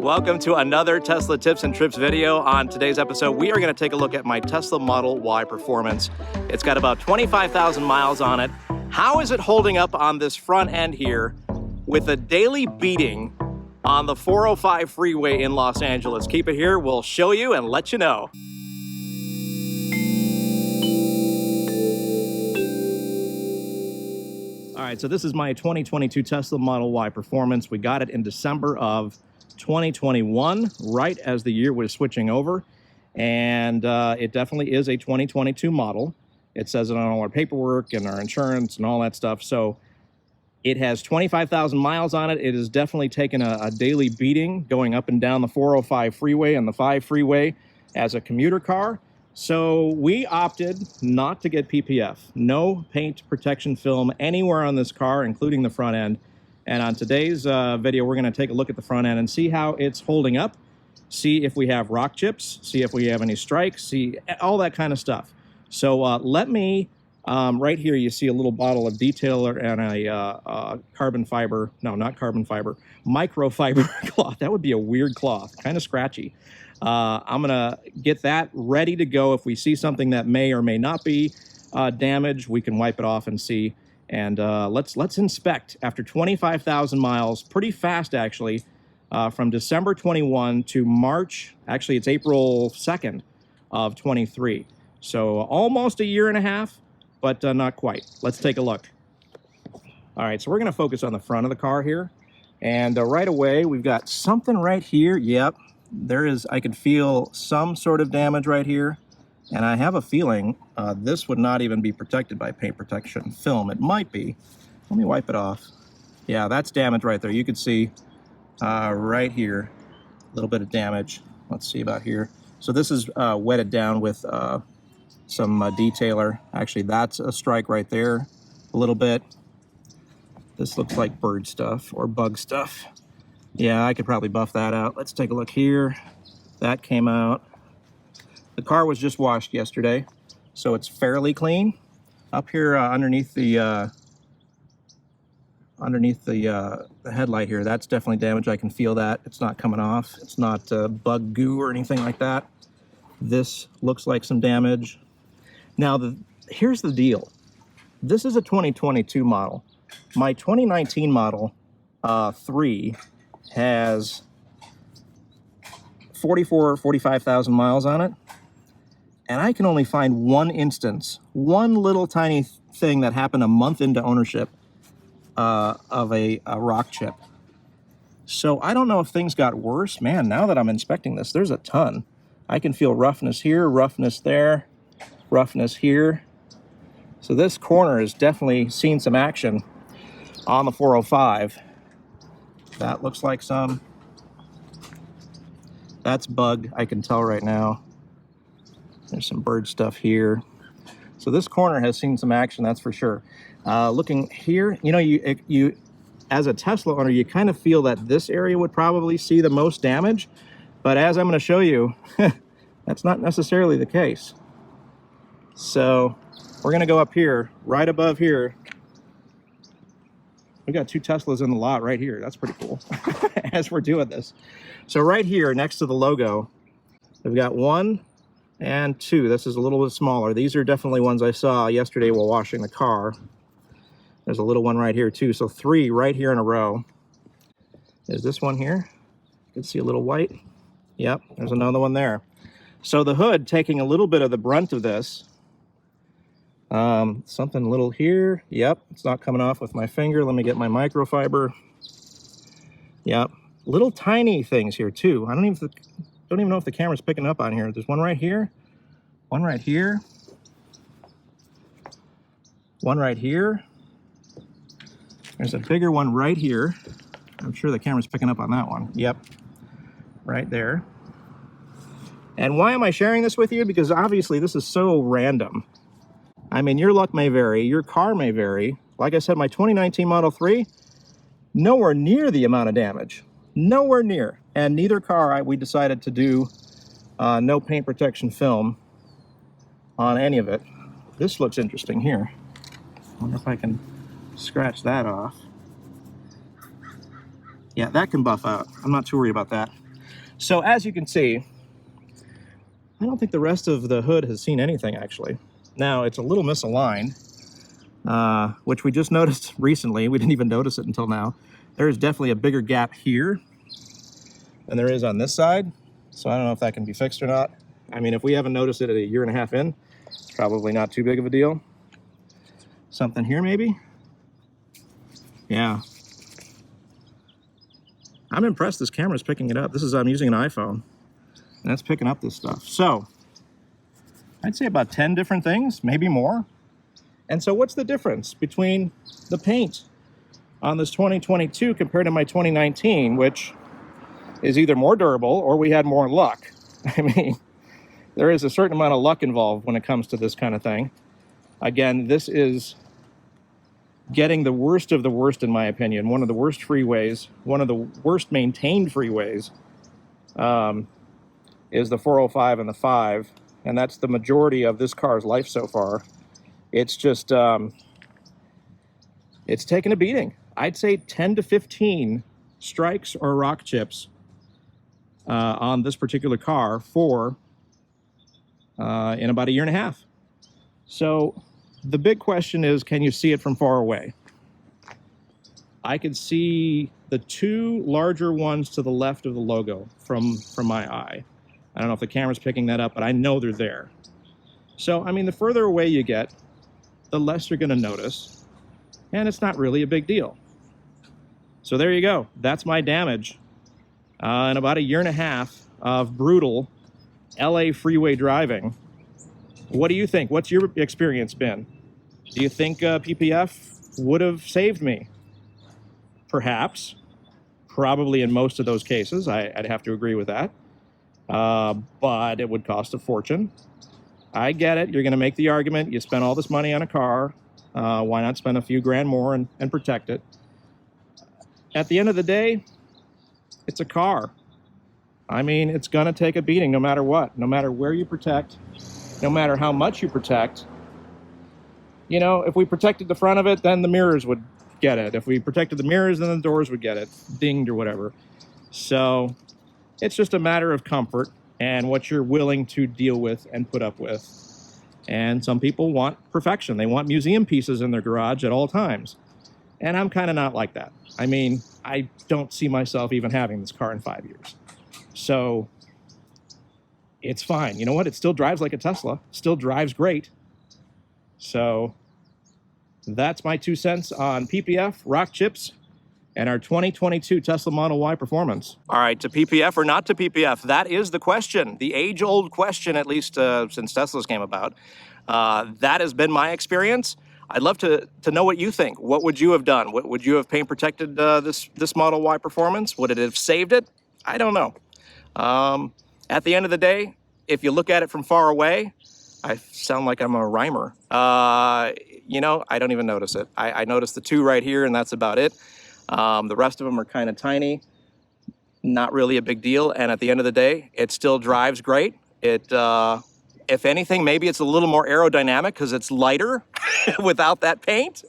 Welcome to another Tesla Tips and Trips video. On today's episode, we are going to take a look at my Tesla Model Y Performance. It's got about 25,000 miles on it. How is it holding up on this front end here with a daily beating on the 405 freeway in Los Angeles? Keep it here, we'll show you and let you know. All right, so this is my 2022 Tesla Model Y Performance. We got it in December of 2021, right as the year was switching over. And it definitely is a 2022 model. It says it on all our paperwork and our insurance and all that stuff. So it has 25,000 miles on it. It has definitely taken a daily beating going up and down the 405 freeway and the 5 freeway as a commuter car. So we opted not to get PPF. No paint protection film anywhere on this car, including the front end. And on today's video, we're going to take a look at the front end and see how it's holding up, see if we have rock chips, see if we have any strikes, see all that kind of stuff. So let me, right here, you see a little bottle of detailer and a carbon fiber, no, not carbon fiber, microfiber cloth. That would be a weird cloth, kind of scratchy. I'm gonna get that ready to go. If we see something that may or may not be damaged, we can wipe it off and see. And let's inspect after 25,000 miles, pretty fast actually, from December 21 to March, actually it's April 2nd of 23. So almost a year and a half, but not quite. Let's take a look. All right, so we're gonna focus on the front of the car here. And right away, we've got something right here. Yep, there is, I can feel some sort of damage right here. And I have a feeling this would not even be protected by paint protection film. It might be. Let me wipe it off. Yeah, that's damage right there. You can see right here, a little bit of damage. Let's see about here. So this is wetted down with some detailer. Actually, that's a strike right there, a little bit. This looks like bird stuff or bug stuff. Yeah, I could probably buff that out. Let's take a look here. That came out. The car was just washed yesterday, so it's fairly clean. Up here underneath the headlight here, that's definitely damaged. I can feel that. It's not coming off. It's not bug goo or anything like that. This looks like some damage. Now, here's the deal. This is a 2022 model. My 2019 Model 3 has 45,000 miles on it. And I can only find one instance, one little tiny thing that happened a month into ownership of a rock chip. So I don't know if things got worse. Man, now that I'm inspecting this, there's a ton. I can feel roughness here, roughness there, roughness here. So this corner has definitely seen some action on the 405. That looks like some. That's bug, I can tell right now. There's some bird stuff here. So this corner has seen some action, that's for sure. Looking here, you know, you as a Tesla owner, you kind of feel that this area would probably see the most damage. But as I'm going to show you, that's not necessarily the case. So we're going to go up here, right above here. We got two Teslas in the lot right here. That's pretty cool as we're doing this. So right here next to the logo, we've got 1 and 2. This is a little bit smaller. These are definitely ones I saw yesterday while washing the car. There's a little one right here too. So 3 right here in a row. There's this one here. You can see a little white. Yep, there's another one there. So the hood taking a little bit of the brunt of this. Something little here. Yep, it's not coming off with my finger. Let me get my microfiber. Yep, little tiny things here too. I don't even know if the camera's picking up on here. There's one right here, one right here, one right here. There's a bigger one right here. I'm sure the camera's picking up on that one. Yep, right there. And why am I sharing this with you? Because obviously this is so random. I mean, your luck may vary, your car may vary. Like I said, my 2019 Model 3, nowhere near the amount of damage. Nowhere near. And neither car we decided to do no paint protection film on any of it. This looks interesting here. I wonder if I can scratch that off. Yeah, that can buff out. I'm not too worried about that. So as you can see, I don't think the rest of the hood has seen anything, actually. Now, it's a little misaligned, which we just noticed recently. We didn't even notice it until now. There is definitely a bigger gap here than there is on this side. So I don't know if that can be fixed or not. I mean, if we haven't noticed it at 1.5 years in, it's probably not too big of a deal. Something here, maybe? Yeah. I'm impressed this camera's picking it up. I'm using an iPhone, and that's picking up this stuff. So I'd say about 10 different things, maybe more. And so what's the difference between the paint on this 2022 compared to my 2019, which is either more durable or we had more luck? I mean, there is a certain amount of luck involved when it comes to this kind of thing. Again, this is getting the worst of the worst, in my opinion. One of the worst freeways, one of the worst maintained freeways is the 405 and the 5. And that's the majority of this car's life so far. It's just, it's taken a beating. I'd say 10 to 15 strikes or rock chips on this particular car in about 1.5 years. So the big question is, can you see it from far away? I can see the two larger ones to the left of the logo from my eye. I don't know if the camera's picking that up, but I know they're there. So, I mean, the further away you get, the less you're going to notice, and it's not really a big deal. So there you go. That's my damage in about 1.5 years of brutal LA freeway driving. What do you think? What's your experience been? Do you think PPF would have saved me? Perhaps. Probably in most of those cases. I'd have to agree with that. But it would cost a fortune. I get it. You're going to make the argument. You spent all this money on a car. Why not spend a few grand more and protect it? At the end of the day, it's a car. I mean, it's going to take a beating no matter what. No matter where you protect, no matter how much you protect. You know, if we protected the front of it, then the mirrors would get it. If we protected the mirrors, then the doors would get it dinged or whatever. So it's just a matter of comfort and what you're willing to deal with and put up with. And some people want perfection. They want museum pieces in their garage at all times. And I'm kind of not like that. I mean, I don't see myself even having this car in 5 years. So it's fine. You know what? It still drives like a Tesla. Still drives great. So that's my 2 cents on PPF, rock chips, and our 2022 Tesla Model Y performance. All right, to PPF or not to PPF? That is the question, the age-old question, at least since Teslas came about. That has been my experience. I'd love to know what you think. What would you have done? Would you have paint protected this Model Y performance? Would it have saved it? I don't know. At the end of the day, if you look at it from far away, I sound like I'm a rhymer. You know, I don't even notice it. I notice the two right here, and that's about it. The rest of them are kind of tiny, not really a big deal. And at the end of the day, it still drives great. It, if anything, maybe it's a little more aerodynamic because it's lighter without that paint.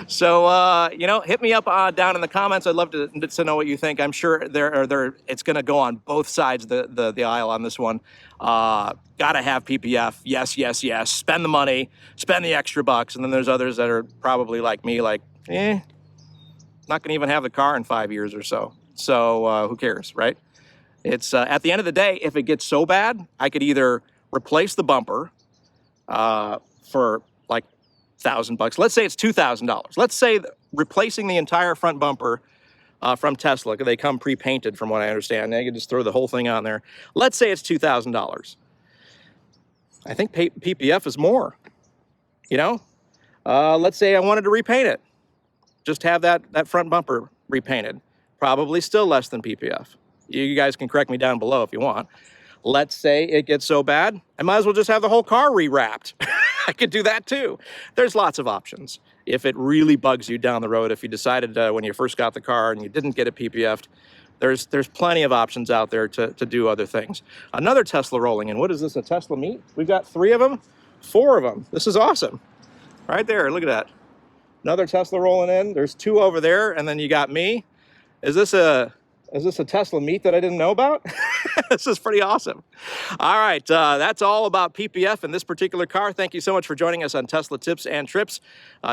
So, you know, hit me up down in the comments. I'd love to know what you think. I'm sure it's going to go on both sides of the aisle on this one. Gotta have PPF. Yes, yes, yes. Spend the money, spend the extra bucks. And then there's others that are probably like me, like, not going to even have the car in 5 years or so. So who cares, right? It's at the end of the day, if it gets so bad, I could either replace the bumper for like $1,000. Let's say it's $2,000. Let's say replacing the entire front bumper from Tesla, they come pre-painted from what I understand. They can just throw the whole thing on there. Let's say it's $2,000. I think PPF is more, you know? Let's say I wanted to repaint it. Just have that front bumper repainted. Probably still less than PPF. You guys can correct me down below if you want. Let's say it gets so bad, I might as well just have the whole car rewrapped. I could do that too. There's lots of options. If it really bugs you down the road, if you decided when you first got the car and you didn't get it PPF'd, there's plenty of options out there to do other things. Another Tesla rolling in. What is this, a Tesla meet? We've got 3 of them, 4 of them. This is awesome. Right there, look at that. Another Tesla rolling in. There's 2 over there, and then you got me. Is this a Is this a Tesla meet that I didn't know about? This is pretty awesome. All right, that's all about PPF in this particular car. Thank you so much for joining us on Tesla Tips and Trips.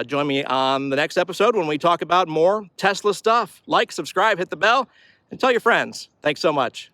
Join me on the next episode when we talk about more Tesla stuff. Like, subscribe, hit the bell, and tell your friends. Thanks so much.